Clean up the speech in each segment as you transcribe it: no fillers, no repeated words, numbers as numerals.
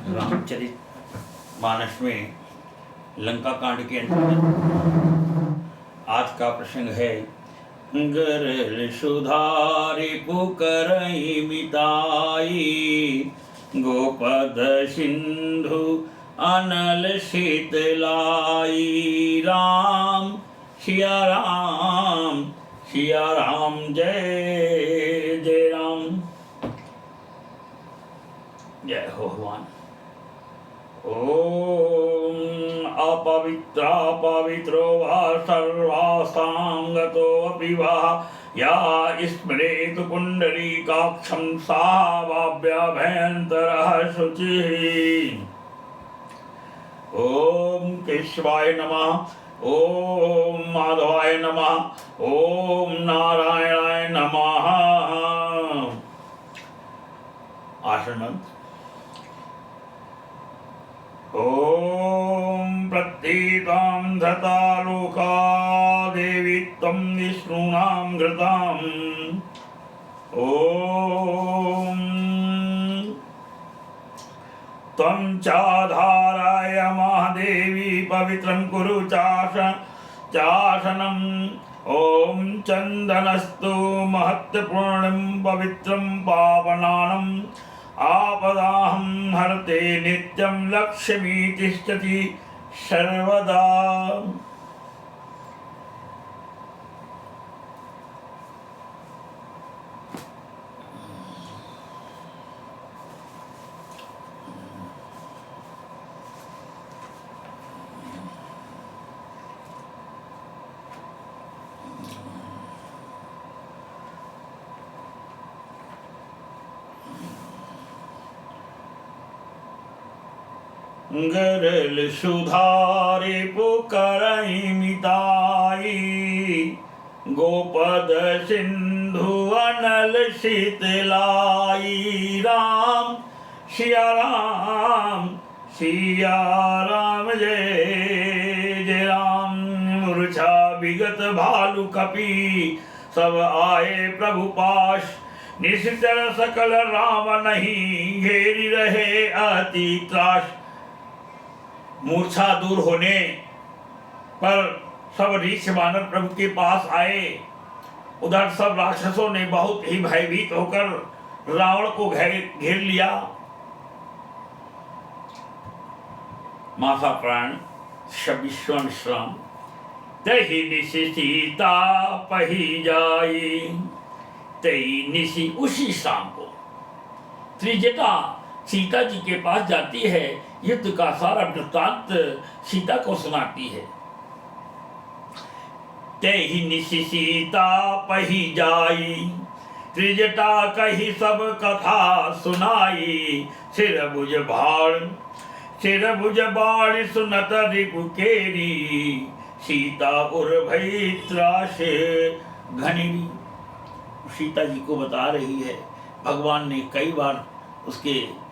रामचरित मानस में लंका कांड के अंतर्गत आज का प्रसंग है। गरल सुधारि पुकरहि मिताई, गोपद सिंधु अनल शीतलाई। राम सिया राम जय जय राम। जय हो भगवान। ओम अपवित्रा पवित्रो वा सर्वासांगतोऽपि वा या स्मरेतु पुंडरीकाक्षं सा वाव्याभयन्तरः शुचिः। ओम केशवाय नमः, ओम माधवाय नमः, ओम नारायणाय नमः। आसन मंत्र। ओम प्रत्येतां धता लोका देवी त्वं विष्णूनां घृताम्। ओम त्वं चाधाराय महादेवी पवित्रं कुरु चासनम्। ओम चंदनस्तु महत्वपूर्णं पवित्रं पावनानम्। आपदाहं हरते नित्यं लक्ष्मी तिष्ठति सर्वदा। गरल सुधारि पुकरहि मिताई, गोपद सिंधु अनल शीतलाई। राम सिया राम जय जय राम। मूर्छा विगत भालु कपि सब आए प्रभु पाश, निश्चर सकल राम नहीं घेरी रहे अति त्रास। मूर्छा दूर होने पर सब ऋषि वानर प्रभु के पास आए। उधर सब राक्षसों ने बहुत ही भयभीत होकर रावण को घेर लिया। माता प्राण शबिश्व विश्राम तही निशि सीता पही जाई। तही निशि उसी शाम को त्रिजटा सीता जी के पास जाती है। युद्ध का सारा वृत्तांत सीता को सुनाती है। तेहि निशि सीता पही जाई, त्रिजटा कही सब कथा सुनाई। सिर भुज बाण सुनत रिपुकेरी, सीता उर भई त्रास घनेरी। सीता जी को बता रही है भगवान ने कई बार उसके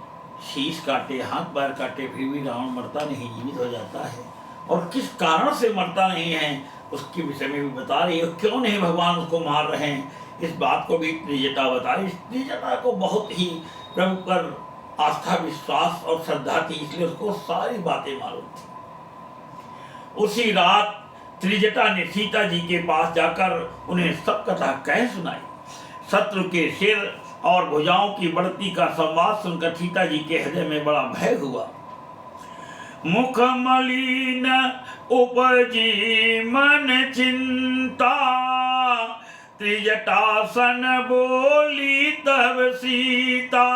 शीश काटे, हाथ पैर काटे, फिर भी रावण मरता नहीं, जीवित हो जाता है। और किस कारण से मरता नहीं है उसके विषय में भी बता रही है। क्यों नहीं भगवान उसको मार रहे हैं इस बात को भी त्रिजटा बता रही। त्रिजटा को बहुत ही प्रभु पर आस्था, विश्वास और श्रद्धा थी, इसलिए उसको सारी बातें मालूम थी। उसी रात त्रिजटा ने सीता जी के पास जाकर उन्हें सब कथा कह सुनाई। शत्रु के सिर और भुजाओं की बढ़ती का संवाद सुनकर सीता जी के हृदय में बड़ा भय हुआ। मुख मलिन उपजी मन चिंता, त्रिजटासन बोली तब सीता।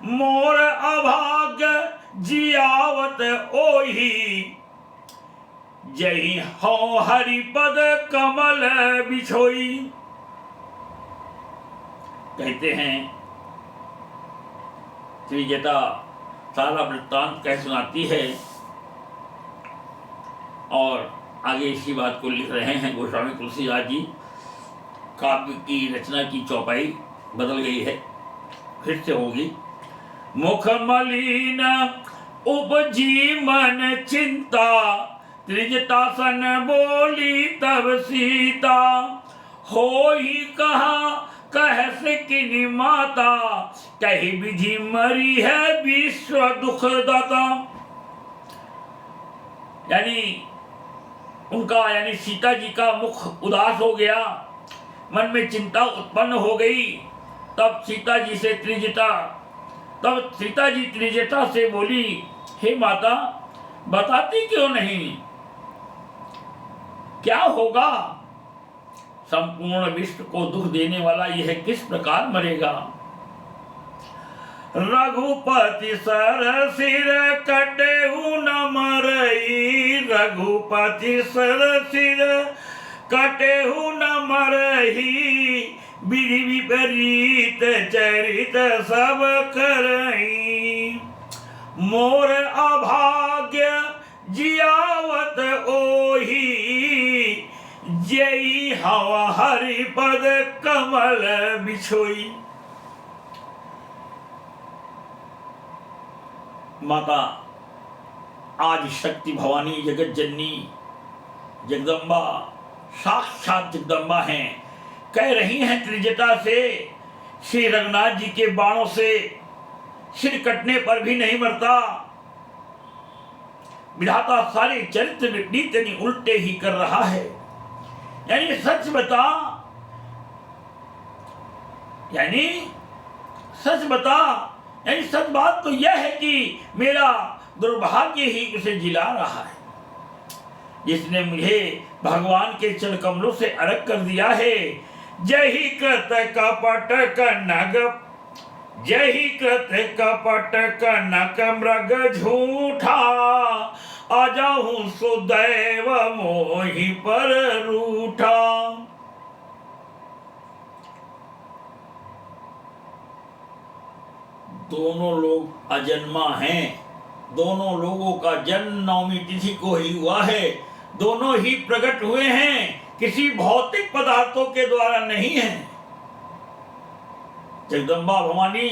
मोर अभाग्य जियावत ओही, जय हो हरिपद कमल बिछोई। कहते हैं त्रिजटा सारा वृत्तांत कह सुनाती है और आगे इसी बात को लिख रहे हैं गोस्वामी तुलसीदास जी। काव्य की रचना की चौपाई बदल गई है, फिर से होगी। मुख मलिन उपजी मन चिंता, त्रिजटासन बोली तब सीता। हो ही कहा कह से कि माता कही विधि मरी है विश्व दुख दाता। यानी उनका यानी सीता जी का मुख उदास हो गया, मन में चिंता उत्पन्न हो गई। तब सीता जी त्रिजटा से बोली, हे माता बताती क्यों नहीं, क्या होगा? संपूर्ण विश्व को दुख देने वाला यह किस प्रकार मरेगा? रघुपति सर सिर कटेहु न मरई, रघुपति सर सिर कटेहु न मरही, विधि विपरीत चरित सब करई। मोर अभाग्य जियावत ओही, जई हवा हरिपद कमल बिछोई। माता आज शक्ति भवानी जगत जननी जगदम्बा साक्षात जगदम्बा हैं, कह रही हैं त्रिजटा से, श्री रघुनाथ जी के बाणों से सिर कटने पर भी नहीं मरता। विधाता सारे चरित्र विपरीत यानी उल्टे ही कर रहा है। यानी सच बता, यानी सच बता, यानी सच बात तो यह है कि मेरा दुर्भाग्य ही उसे जिला रहा है, जिसने मुझे भगवान के चरण कमलों से अलग कर दिया है। जय ही कृत कपट कनक, जय ही कृत कपट कनक मृग झूठा, आजाहूं सुदैव मोहि पर रूठा। दोनों लोग अजन्मा हैं, दोनों लोगों का जन्म नवमी तिथि को ही हुआ है, दोनों ही प्रकट हुए हैं, किसी भौतिक पदार्थों के द्वारा नहीं है। जगदम्बा भवानी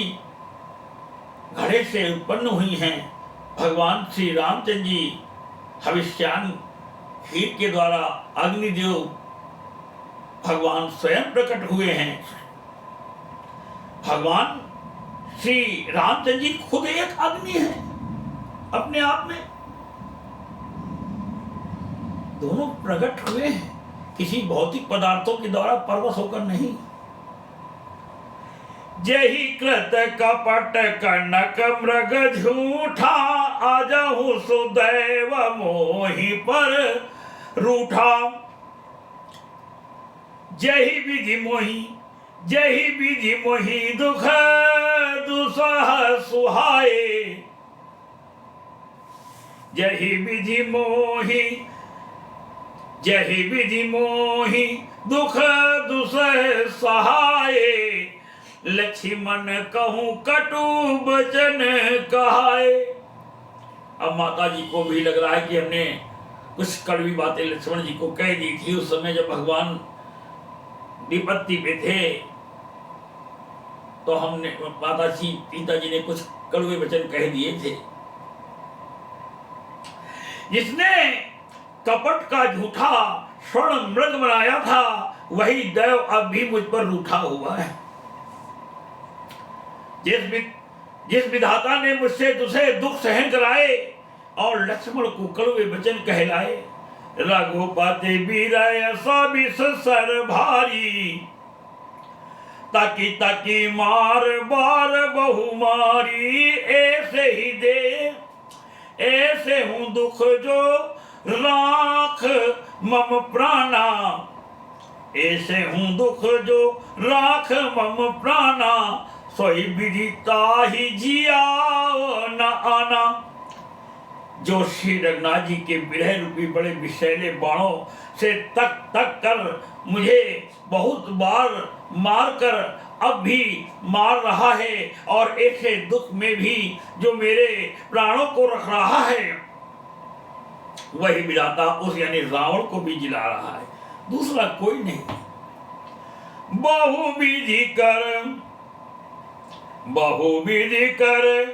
घड़े से उत्पन्न हुई हैं, भगवान श्री रामचंद्र जी हविष्यान खीर के द्वारा अग्निदेव भगवान स्वयं प्रकट हुए हैं। भगवान श्री रामचंद्र जी खुद एक अग्नि है अपने आप में, दोनों प्रकट हुए हैं, किसी भौतिक पदार्थों के द्वारा परवश होकर नहीं। जही कृत कपट कनक मृग झूठा, आजाहु सुदैव मोहि पर रूठा। जही विधि मोहि, जही विधि मोहि दुख दुसह सुहाए। जही विधि मोहि, जही विधि मोहि दुख दुसह सहाये। लक्ष्मण कहूं कटु वचन कहाए। अब माता जी को भी लग रहा है कि हमने कुछ कड़वी बातें लक्ष्मण जी को कह दी थी उस समय जब भगवान विपत्ति पे थे, तो हमने माता जी पिता जी ने कुछ कड़वे वचन कह दिए थे। जिसने कपट का झूठा स्वर्ण मृग बनाया था, वही दैव अब भी मुझ पर रूठा हुआ है। जिस विधाता ने मुझसे दूसरे दुख सहन कराए और लक्ष्मण को कड़वे वचन कहलाए, रघुपति बीरय सबिस सर भारी। ताकि ताकि मार बार बहु मारी। ऐसे ही दे ऐसे हूँ दुख जो राख मम प्राणा। ऐसे हूँ दुख जो राख मम प्राणा। सोई विदिता ही जियाओ न आना। जो श्री रघुनाथ जी के विरह रूपी बड़े विषैले बाणों से तक तक कर मुझे बहुत बार मारकर अब भी मार रहा है, और ऐसे दुख में भी जो मेरे प्राणों को रख रहा है, वही विधाता उस यानी रावण को भी जिला रहा है, दूसरा कोई नहीं। बहुविधि कर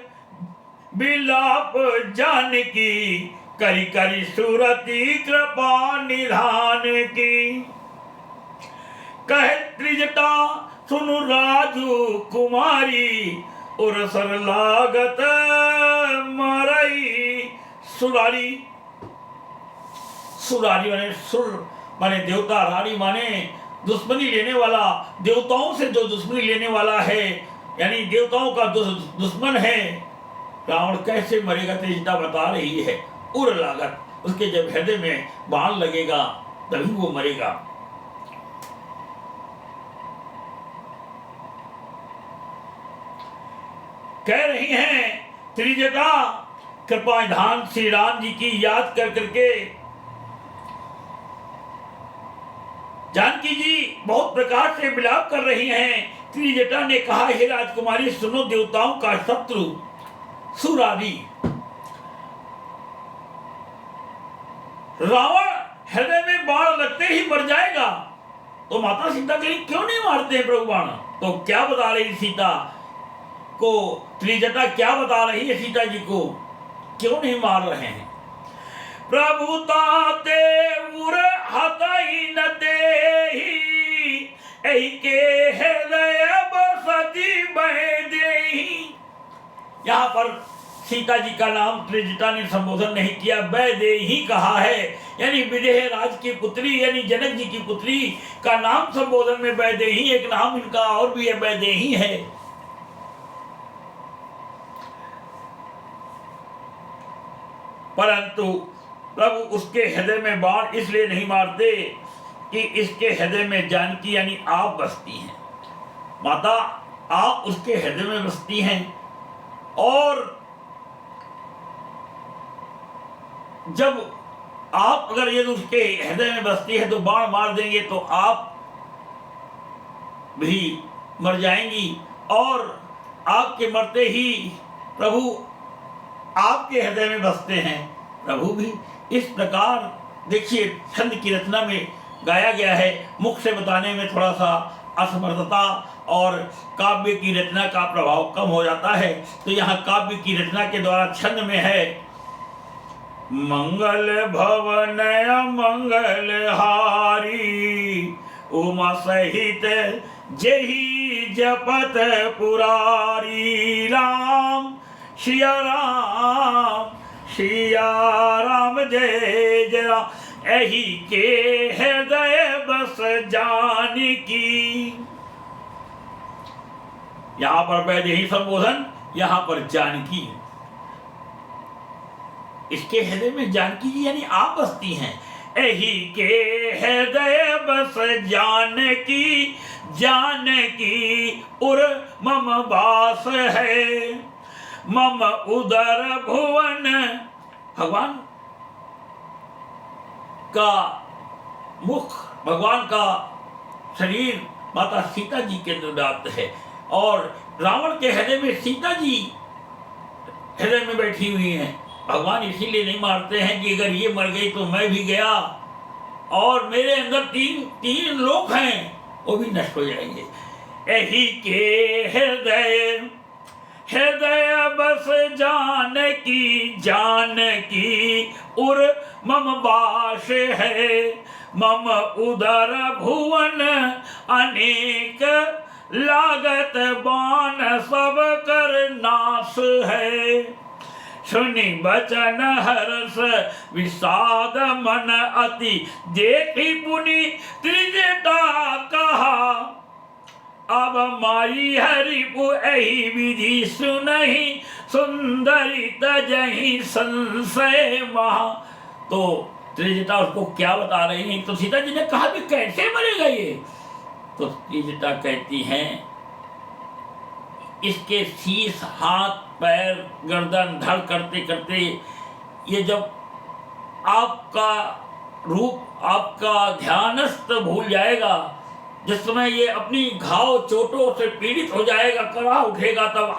बिलाप जानकी। करी करी सुरती कृपा निधान की। कह त्रिजटा सुनु राजू कुमारी और सर लागत मारई। सुरारी, सुरारी माने सुर माने देवता, रानी माने दुश्मनी लेने वाला, देवताओं से जो दुश्मनी लेने वाला है, यानी देवताओं का दुश्मन है। रावण कैसे मरेगा त्रिजटा बता रही है। उर लागत, उसके जब हृदय में बाण लगेगा तभी वो मरेगा। कह रही हैं त्रिजटा कृपा निधान श्री राम जी की याद कर करके जानकी जी बहुत प्रकार से विलाप कर रही हैं। त्रिजटा ने कहा, हे राजकुमारी सुनो, देवताओं का शत्रु सुरारी रावण हृदय में बाण लगते ही मर जाएगा। तो माता सीता कहीं क्यों नहीं मारते हैं प्रभु बाण? तो क्या बता रही सीता को, त्रिजटा क्या बता रही है सीता जी को, क्यों नहीं मार रहे हैं? प्रभु ताते उर हतई न देही, एही के हृदय बसती बैदेही। यहाँ पर सीता जी का नाम त्रिजटा ने संबोधन नहीं किया, बैदेही कहा है, यानी विदेह राज की पुत्री यानी जनक जी की पुत्री का नाम संबोधन में बैदेही, एक नाम इनका और भी है, बैदेही है। परंतु प्रभु उसके हृदय में बाण इसलिए नहीं मारते कि इसके हृदय में जानकी यानी आप बसती हैं। माता आप उसके हृदय में बसती हैं, और जब आप अगर ये उसके हृदय में बसती है तो बाण मार देंगे तो आप भी मर जाएंगी, और आपके मरते ही प्रभु आपके हृदय में बसते हैं। प्रभु भी इस प्रकार देखिए छंद की रचना में गाया गया है। मुख से बताने में थोड़ा सा असमर्थता और काव्य की रचना का प्रभाव कम हो जाता है, तो यहाँ काव्य की रचना के द्वारा छंद में है, मंगल भवन मंगल हारी, उमा सहित जही जपत पुरारी। राम सिया राम सिया राम जय जय राम, एही के हृदय बस जानकी। यहां पर वैदेही संबोधन, यहां पर जानकी, इसके हृदय में जानकी जी यानी आप बसती हैं। एही के हृदय बस जानकी, जानकी उर मम वास है, मम उदर भुवन। भगवान का मुख, भगवान का शरीर माता सीता जी के अंदर व्याप्त है, और रावण के हृदय में सीता जी हृदय में बैठी हुई हैं। भगवान इसीलिए नहीं मारते हैं कि अगर ये मर गई तो मैं भी गया, और मेरे अंदर तीन लोग हैं वो भी नष्ट हो जाएंगे। यही के हृदय हृदय बस जानकी, जानकी उर मम वास है, मम उदर भुवन अनेक, लागत बाण सब कर नाश है। सुनि बचन हर्ष विषाद मन अति, देखी पुनि त्रिजटा कहा, अब मारी हरिपु एही विधि सुनहि, सुंदरी तजहि संशय महा। तो त्रिजटा उसको क्या बता रही है? तो सीता जी ने कहा कि कैसे मरेगा ये? तो त्रिजटा कहती हैं, इसके शीश हाथ पैर गर्दन धड़ करते करते ये जब आपका रूप आपका ध्यानस्थ भूल जाएगा, जिस समय ये अपनी घाव चोटों से पीड़ित हो जाएगा, करा उठेगा, तब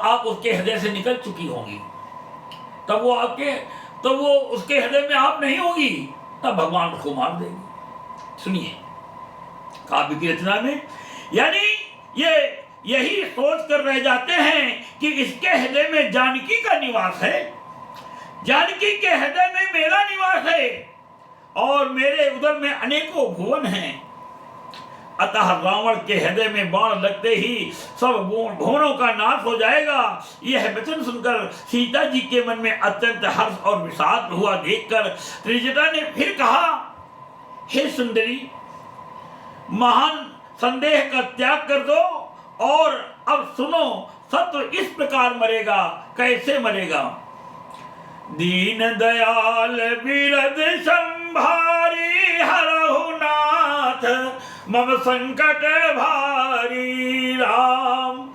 आप उसके हृदय से निकल चुकी होंगी, तब वो उसके हृदय में आप नहीं होगी, तब भगवान उसको मार देंगे। सुनिए काव्य की रचना में, यानी ये यही सोच कर रह जाते हैं कि इसके हृदय में जानकी का निवास है, जानकी के हृदय में मेरा निवास है, और मेरे उदर में अनेकों भुवन हैं। अतः रावण के हृदय में बाण लगते ही सब भुवनों का नाश हो जाएगा। यह वचन सुनकर सीता जी के मन में अत्यंत हर्ष और विषाद हुआ देखकर त्रिजटा ने फिर कहा, हे सुंदरी, महान संदेह का त्याग कर दो और अब सुनो, शत्रु इस प्रकार मरेगा। कैसे मरेगा? दीन दयाल बिरद संभारी हरहु नाथ मम संकट भारी। राम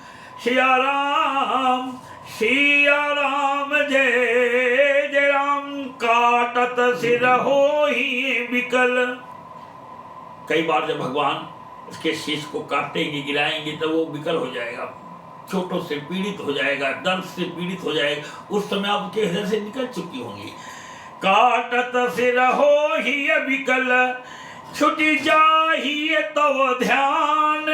सिया राम सिया राम जय जय राम, काटत सिर होहि विकल। कई बार जब भगवान उसके शीश को काटेंगे, गिराएंगे, तो वो विकल हो जाएगा, चोटों से पीड़ित हो जाएगा, दर्द से पीड़ित हो जाएगा। उस समय आपके हृदय से निकल चुकी होंगी। काटत सिर होहि विकल छुटी जाहि तव ध्यान।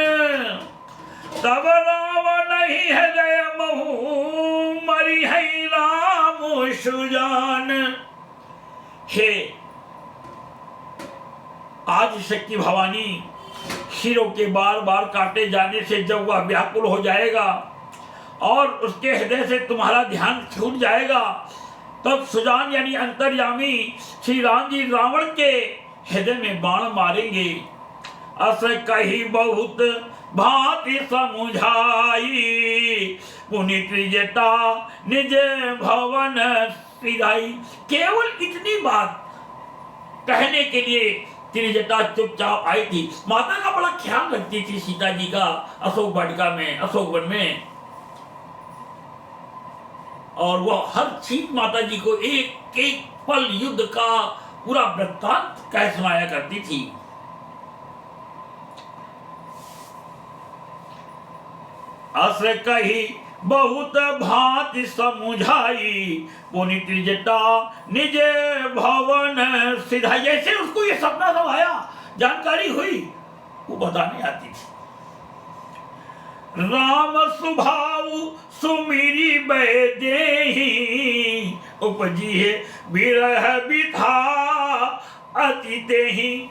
तब रावण ही हृदय महु मरि है राम सुजान। हे आज शक्ति भवानी, सिरों के बार बार काटे जाने से जब वह व्याकुल हो जाएगा और उसके हृदय से तुम्हारा ध्यान छूट जाएगा, तब सुजान यानी अंतर्यामी श्री राम जी रावण के हृदय में बाण मारेंगे। अस कही बहुत भांति समुझाई, पुनि त्रिजटा निज भवन सिधाई। केवल इतनी बात कहने के लिए त्रिजटा चुपचाप आई थी। माता का बड़ा ख्याल रखती थी सीता जी का अशोक वाटिका में, अशोक वन में, और वह हर चीज माता जी को एक एक पल युद्ध का पूरा वृत्तांत कह सुनाया करती थी। अस कही बहुत भांति समुझाई, पुनि त्रिजटा निज भवन सिधाई। जैसे उसको ये सपना सब आया, जानकारी हुई, वो बताने आती थी। राम सुभाव सुमिरी बैदेहि, उपजी बिरह बिथा अति देहि।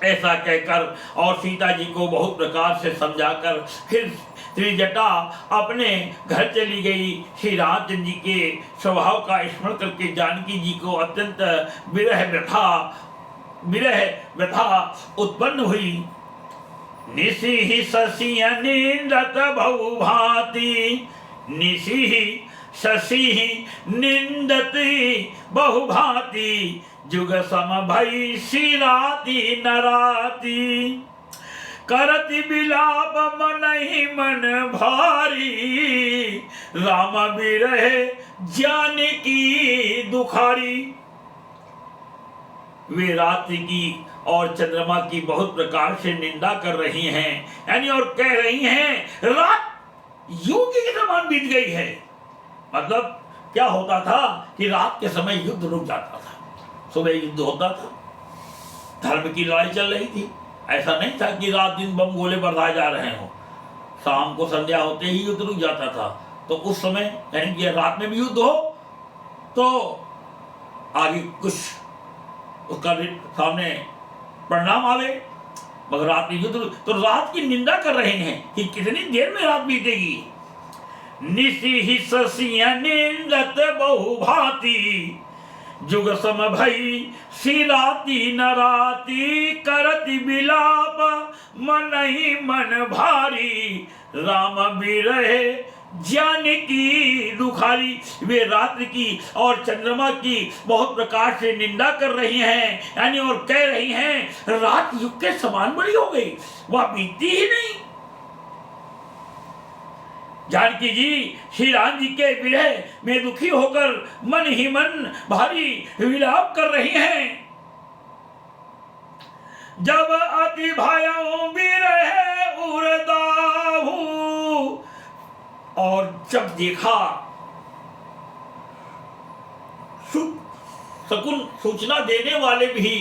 ऐसा कहकर और सीता जी को बहुत प्रकार से समझाकर फिर त्रिजटा अपने घर चली गई। श्री रामचंद्र जी के स्वभाव का स्मरण करके जानकी जी को अत्यंत विरह व्यथा उत्पन्न हुई। निशिहि शशिय निंदत बहु भांति, निशिहि शशिहि निंदति बहु भांति, जुग सम भई सिराती नराती। करति बिलाप मनहि मन भारी, राम बिरहे जानकी दुखारी। वे रात्रि की और चंद्रमा की बहुत प्रकार से निंदा कर रही हैं, यानी और कह रही हैं रात योगी के समान बीत गई है। मतलब क्या होता था कि रात के समय युद्ध रुक जाता था, सुबह युद्ध होता था, धर्म की लड़ाई चल रही थी। ऐसा नहीं था कि रात दिन बम गोले बरसाए जा रहे हो, शाम को संध्या होते ही युद्ध रुक जाता था। तो उस समय यानी कि रात में भी युद्ध हो तो आगे कुछ उसका सामने परिणाम आवे, मगर रात में युद्ध, तो रात की निंदा कर रहे हैं कि कितनी देर में रात बीतेगी। निशिहि शशिय निंदत बहु भांति, जुग सम भई सिराती नराती। करति बिलाप मनहि मन भारी, राम बिरहे जानकी दुखारी। वे रात्रि की और चंद्रमा की बहुत प्रकार से निंदा कर रही हैं, यानी और कह रही हैं रात युग के समान बड़ी हो गई, वह बीतती ही नहीं। जानकी जी श्री राम जी के विरह में दुखी होकर मन ही मन भारी विलाप कर रही हैं। जब अति भयउ बिरह उरदाहु, और जब देखा शकुन सूचना देने वाले भी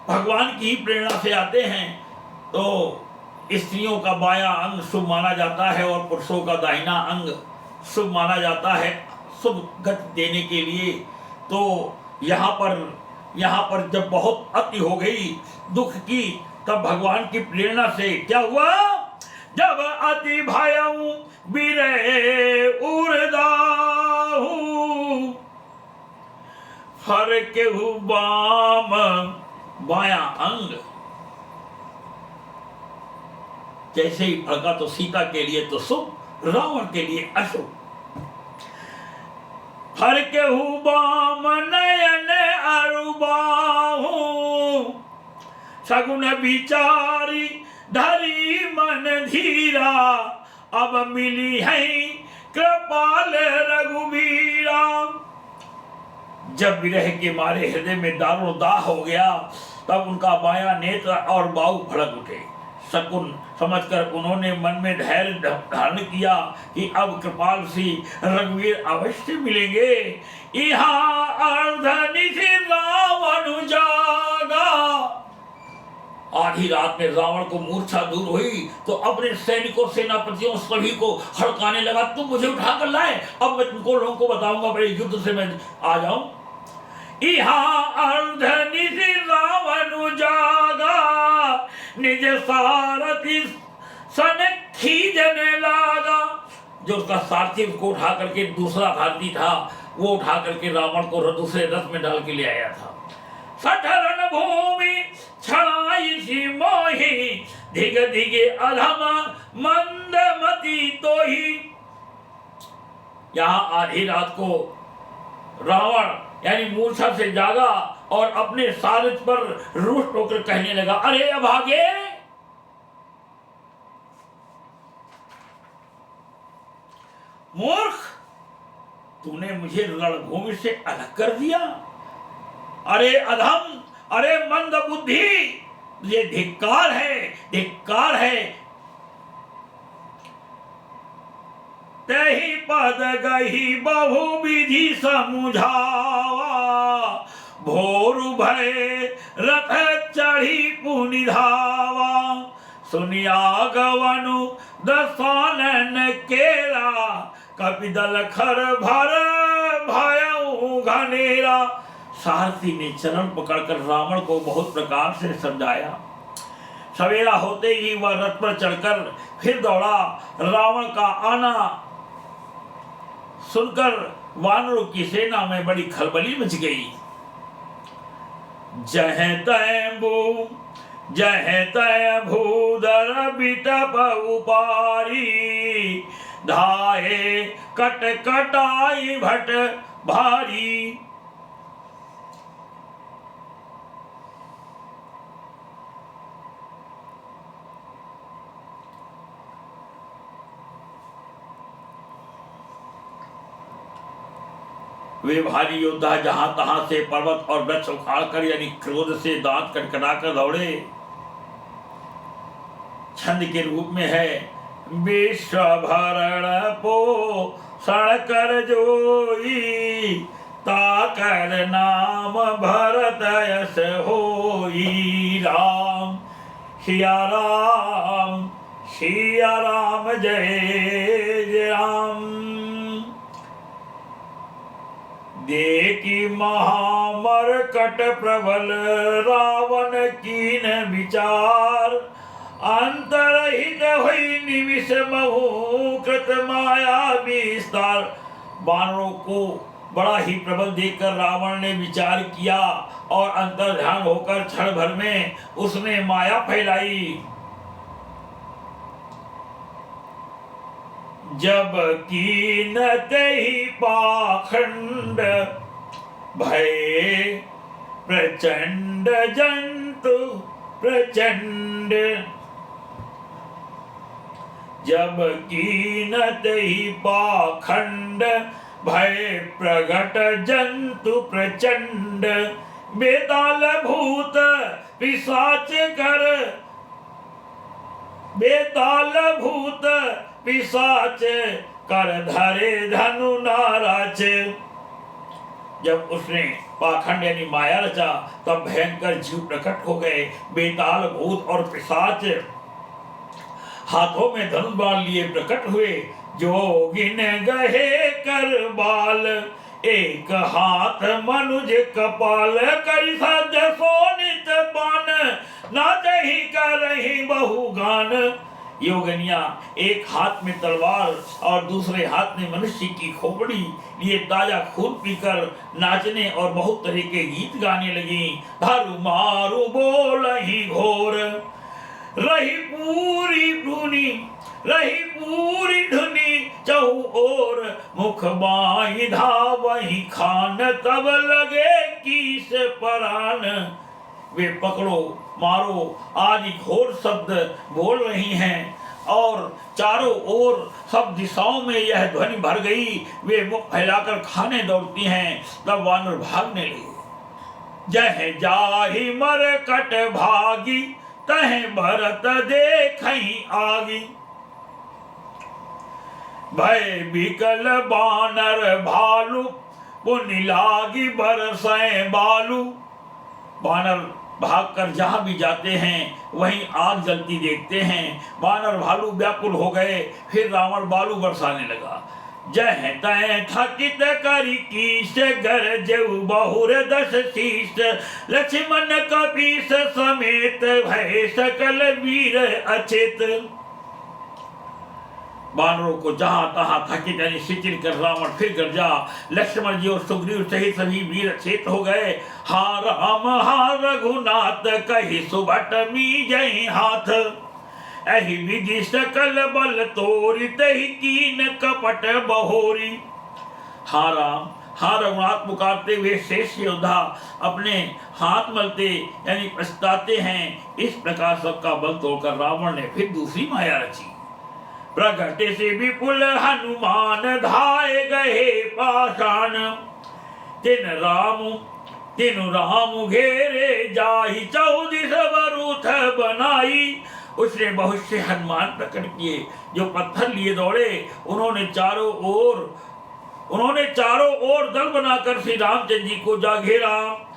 भगवान की प्रेरणा से आते हैं, तो स्त्रियों का बायां अंग शुभ माना जाता है और पुरुषों का दाहिना अंग शुभ माना जाता है शुभ गति देने के लिए। तो यहाँ पर जब बहुत अति हो गई दुख की, तब भगवान की प्रेरणा से क्या हुआ, जब अति भयऊ बिरे उर्दाहू फर केहू बाम बाया अंग। जैसे ही भड़का तो सीता के लिए तो शुभ, रावण के लिए अशुभ। फर केहू बाम नयन अरुबाहू सगुन विचारी धरी मन धीरा अब मिली है कृपाल रघुवीरा। जब विरह के मारे हृदय में दारोदाह हो गया तब उनका बायां नेत्र और बाहु भड़क उठे। शकुन समझकर उन्होंने मन में धैर्य धारण किया कि अब कृपाल सिंह रघुवीर अवश्य मिलेंगे। यहाँ अर्धनिशि रावण जागा। आधी रात में रावण को मूर्छा दूर हुई तो अपने सैनिकों सेनापतियों सभी को हड़काने लगा, तुम मुझे उठा कर लाए, अब मैं तुमको लोगों को बताऊंगा, बड़े युद्ध से मैं आ जाऊं। यहाँ अर्धनिशि रावण जागा निज सारथी सन खींचने लगा। जो उसका सारथी उसको उठा करके, दूसरा सारथी था वो उठा करके रावण को दूसरे रथ में डाल के ले आया था। सठरन भूमि छड़ाई सी मोही धिग धिगे अधम मंदमती तो ही। यहाँ आधी रात को रावण यानी मूर्छा से जागा और अपने सारथ पर रुष्ट होकर कहने लगा, अरे अभागे, मूर्ख, तूने मुझे रणभूमि से अलग कर दिया। अरे अधम, अरे मंद बुद्धि, ये धिक्कार है, धिक्कार है। तही पद गही बहु विधि समुझावा भोर भय रथ चढ़ी पुनि धावा। सुनिया गवनु दसानन केरा कपिदल खर भर भयउ घनेरा। सारथी ने चरण पकड़कर रावण को बहुत प्रकार से समझाया। सवेरा होते ही वह रथ पर चढ़कर फिर दौड़ा। रावण का आना सुनकर वानरों की सेना में बड़ी खलबली मच गई। जह तय भूधर बिटप उपारी धाये कट कटाई भट भारी। वे भारी योद्धा जहां तहां से पर्वत और वृक्ष उखाड़कर यानी क्रोध से दांत कटकटाकर दौड़े। छंद के रूप में है, विश्व भरण पो सण कर जोई ताकर नाम भरत यश होई। राम सिया राम, सिया राम जय जय राम। देखी महामरकट प्रबल रावण कीन विचार अंतरहित हुई निमिष महु कृत माया विस्तार। वानरों को बड़ा ही प्रबल देखकर रावण ने विचार किया और अंतर्ध्यान होकर क्षण भर में उसने माया फैलाई। जब कीनत ही पाखंड भय प्रचंड जंतु प्रचंड। जब कीनत ही पाखंड भय प्रगट जंतु प्रचंड। बेताल भूत पिशाच कर, बेताल भूत पिशाच कर धरे धनु नाराज। जब उसने पाखंड यानी माया रचा तब भयंकर जीव प्रकट हो गए। बेताल भूत और पिशाच हाथों में धनुष बाण लिए प्रकट हुए। जोगिन गहे कर बाल एक हाथ मनुज कपाल। करि सज सोनित बान नाचहि करहि बहु गान। योगनिया एक हाथ में तलवार और दूसरे हाथ में मनुष्य की खोपड़ी लिए ताजा खून पीकर नाचने और बहुत तरह के गीत गाने लगी। धारू मारू बोलहि घोर, रही पूरी धुनी चहु ओर। मुख बाई धावहि खान, तब लगे कीस परान। वे पकड़ो मारो आदि घोर शब्द बोल रही हैं और चारों ओर सब दिशाओं में यह ध्वनि भर गई। वे मुख फैलाकर खाने दौड़ती हैं। तब वानर भागने लगे। जह जाहि मरकट भागी, तह भरत देखहि आगी। भय बिकल बानर भालू, पुनि लागी बरसै बालू। बानर भागकर जहां भी जाते हैं वहीं आग जलती देखते हैं। बानर भालू व्याकुल हो गए। फिर रावण बालू बरसाने लगा। जह तय थकित करी कीस, गरजऊ बहुर दस शीस। लक्ष्मण कपीस समेत, भय सकल वीर अचित। बानरों को जहां तहां थकित यानी शिथिल कर रावण फिर गरजा। लक्ष्मण जी और सुग्रीव सहित सभी वीर अचेत हो गए। हा राम हा रघुनाथ, कहि सुभट मीजहि हाथ। एहि विधि सकल बल तोरि, तहि कीन कपट बहोरी। हा राम हा रघुनाथ पुकारते हुए शेष योद्धा अपने हाथ मलते यानी पछताते हैं। इस प्रकार सबका बल तोड़कर रावण ने फिर दूसरी माया रची। प्रगट से विपुल हनुमान, धाये गए पाषाण। तिन राम घेरे जाहि, 14 बरूथ बनाई। उसने बहुत से हनुमान प्रकट किए जो पत्थर लिए दौड़े। उन्होंने चारों ओर दल बनाकर श्री रामचंद्र जी को जा घेरा।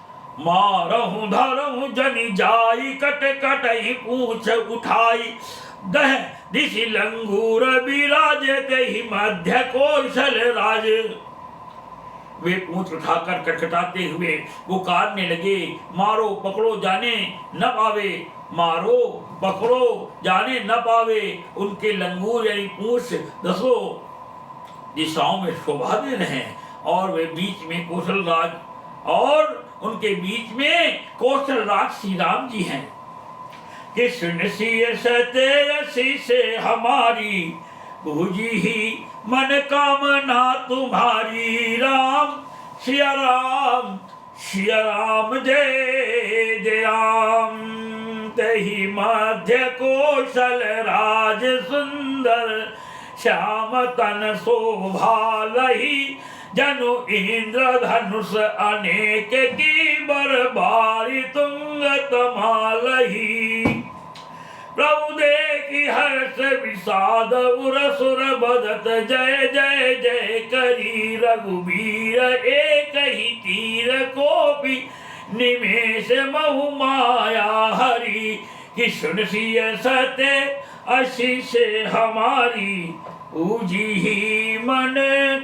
मारहु धरहु जनि जाई, कट कटहि पूछ उठाई। दह दिशि लंगूर विराज, ही मध्य कौशल राज। वे पूंछ उठाकर कटकटाते हुए पुकारने लगे। मारो पकड़ो जाने न पावे, मारो पकड़ो जाने न पावे। उनके लंगूर यानी पूंछ 10 दिशाओं में शोभा दे रहे हैं और वे बीच में कौशल राज, और उनके बीच में कौशल राज श्री राम जी हैं। कृष्ण सिय सतेरसी से हमारी, पूजी ही मन कामना तुम्हारी। राम सिया राम जय जय राम। तहि मध्य कौशल राज, सुंदर श्याम तन शोभा लही। जनु इंद्र धनुष अनेक, की बरबारी तुंग तमालही। प्रभु देखि हर्ष विषाद, उर सुर बदत जय जय जय करी। रघुबीर एक ही तीर, को भी निमेष महु माया हरि। कृष्ण सिय सते असी से हमारी, पूजी ही मन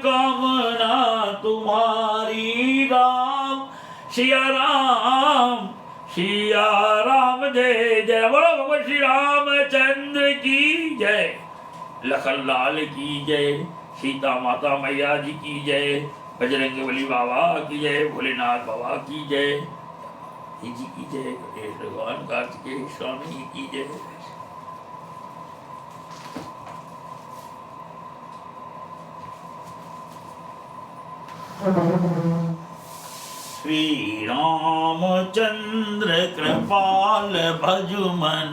कामना तुम्हारी। राम सिया राम जय जय। बोलो भगवान श्री रामचंद्र की जय। लखन लाल की जय। सीता माता मैया जी की जय। बजरंग बली बाबा की जय। भोलेनाथ बाबा की जय। जी की जय। गणेश भगवान कार्तिकेय स्वामी की जय। श्री रामचंद्र कृपाल भजु मन।